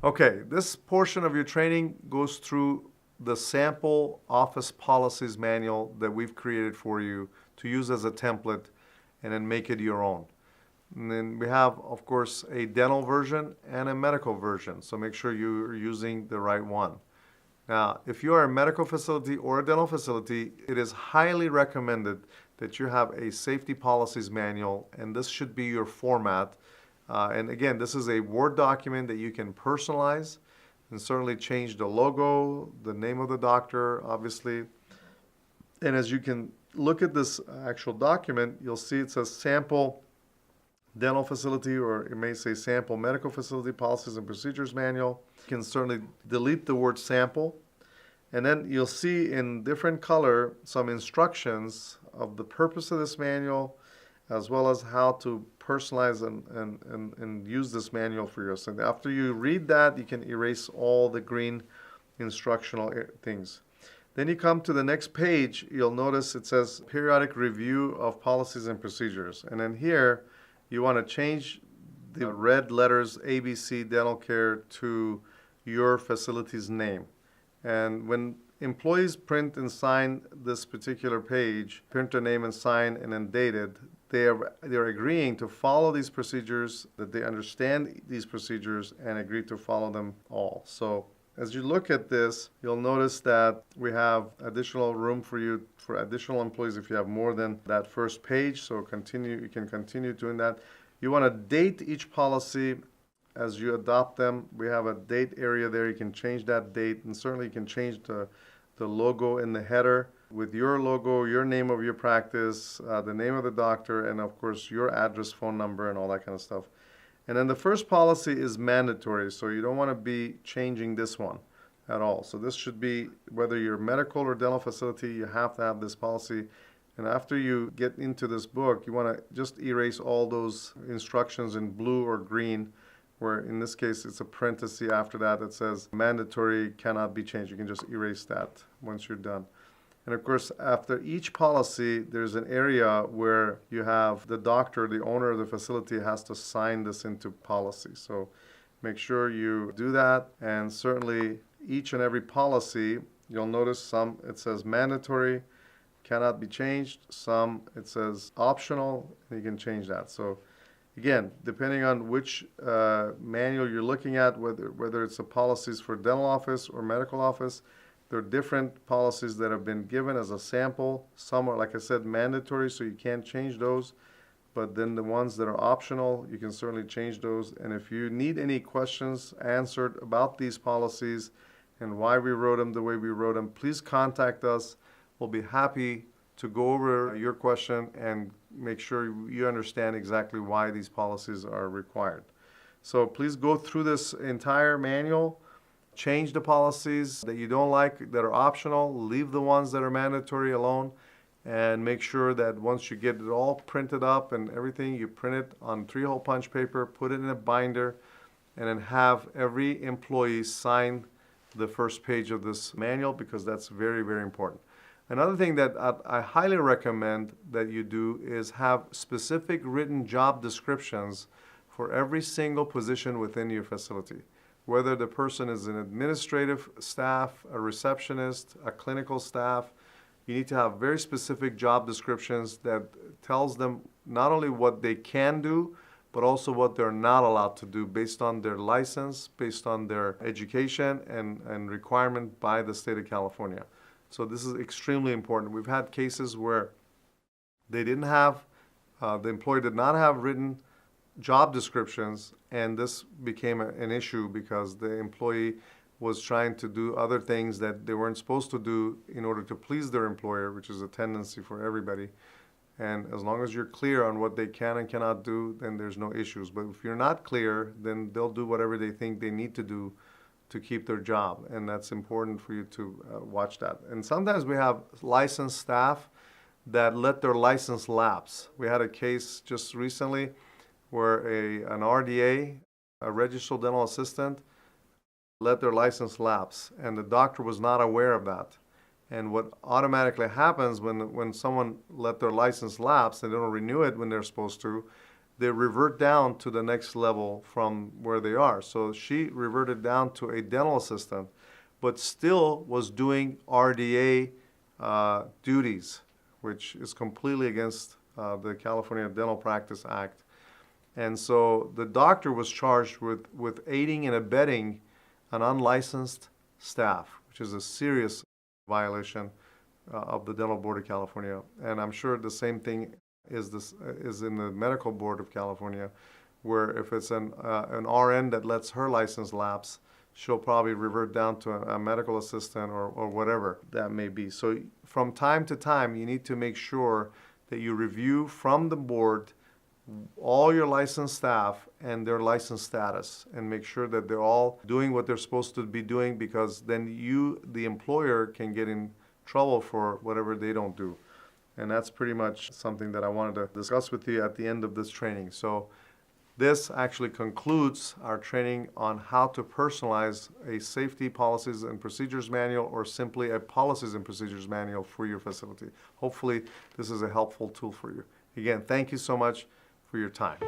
Okay, this portion of your training goes through the sample office policies manual that we've created for you to use as a template and then make it your own. And then we have, of course, a dental version and a medical version, so make sure you're using the right one. Now, if you are a medical facility or a dental facility, it is highly recommended that you have a safety policies manual, and this should be your format. And again, this is a Word document that you can personalize and certainly change the logo, the name of the doctor, obviously. And as you can look at this actual document, you'll see it says sample dental facility, or it may say sample medical facility policies and procedures manual. You can certainly delete the word sample. And then you'll see in different color some instructions of the purpose of this manual, as well as how to personalize and use this manual for yourself. After you read that, you can erase all the green instructional things. Then you come to the next page, you'll notice it says periodic review of policies and procedures. And then here, you want to change the red letters ABC Dental Care to your facility's name. And when employees print and sign this particular page, print their name and sign and then date it, they're agreeing to follow these procedures, that they understand these procedures and agree to follow them all. So as you look at this, you'll notice that we have additional room for you for additional employees if you have more than that first page. So you can continue doing that. You want to date each policy as you adopt them. We have a date area there. You can change that date, and certainly you can change the logo in the header with your logo, your name of your practice, the name of the doctor, and of course your address, phone number, and all that kind of stuff. And then the first policy is mandatory, so you don't want to be changing this one at all. So this should be, whether you're a medical or dental facility, you have to have this policy. And after you get into this book, you want to just erase all those instructions in blue or green, where in this case it's a parenthesis after that that says mandatory cannot be changed. You can just erase that once you're done. And of course, after each policy, there's an area where you have the doctor, the owner of the facility, has to sign this into policy. So make sure you do that. And certainly each and every policy, you'll notice some it says mandatory, cannot be changed. Some it says optional, and you can change that. So again, depending on which manual you're looking at, whether it's the policies for dental office or medical office, there are different policies that have been given as a sample. Some are, like I said, mandatory, so you can't change those. But then the ones that are optional, you can certainly change those. And if you need any questions answered about these policies and why we wrote them the way we wrote them, please contact us. We'll be happy to go over your question and make sure you understand exactly why these policies are required. So please go through this entire manual. Change the policies that you don't like, that are optional. Leave the ones that are mandatory alone. And make sure that once you get it all printed up and everything, you print it on 3-hole punch paper, put it in a binder, and then have every employee sign the first page of this manual, because that's very, very important. Another thing that I highly recommend that you do is have specific written job descriptions for every single position within your facility. Whether the person is an administrative staff, a receptionist, a clinical staff, you need to have very specific job descriptions that tells them not only what they can do, but also what they're not allowed to do based on their license, based on their education and requirement by the state of California. So this is extremely important. We've had cases where they didn't have, the employee did not have written job descriptions, and this became an issue because the employee was trying to do other things that they weren't supposed to do in order to please their employer, which is a tendency for everybody. And as long as you're clear on what they can and cannot do, then there's no issues. But if you're not clear, then they'll do whatever they think they need to do to keep their job. And that's important for you to watch that. And sometimes we have licensed staff that let their license lapse. We had a case just recently where an RDA, a registered dental assistant, let their license lapse, and the doctor was not aware of that. And what automatically happens when someone let their license lapse, they don't renew it when they're supposed to, they revert down to the next level from where they are. So she reverted down to a dental assistant, but still was doing RDA duties, which is completely against the California Dental Practice Act. And so the doctor was charged with aiding and abetting an unlicensed staff, which is a serious violation of the Dental Board of California. And I'm sure the same thing is in the Medical Board of California, where if it's an RN that lets her license lapse, she'll probably revert down to a medical assistant or whatever that may be. So from time to time, you need to make sure that you review from the board all your licensed staff and their license status, and make sure that they're all doing what they're supposed to be doing, because then you, the employer, can get in trouble for whatever they don't do. And that's pretty much something that I wanted to discuss with you at the end of this training. So this actually concludes our training on how to personalize a safety policies and procedures manual, or simply a policies and procedures manual for your facility. Hopefully this is a helpful tool for you. Again, thank you so much for your time.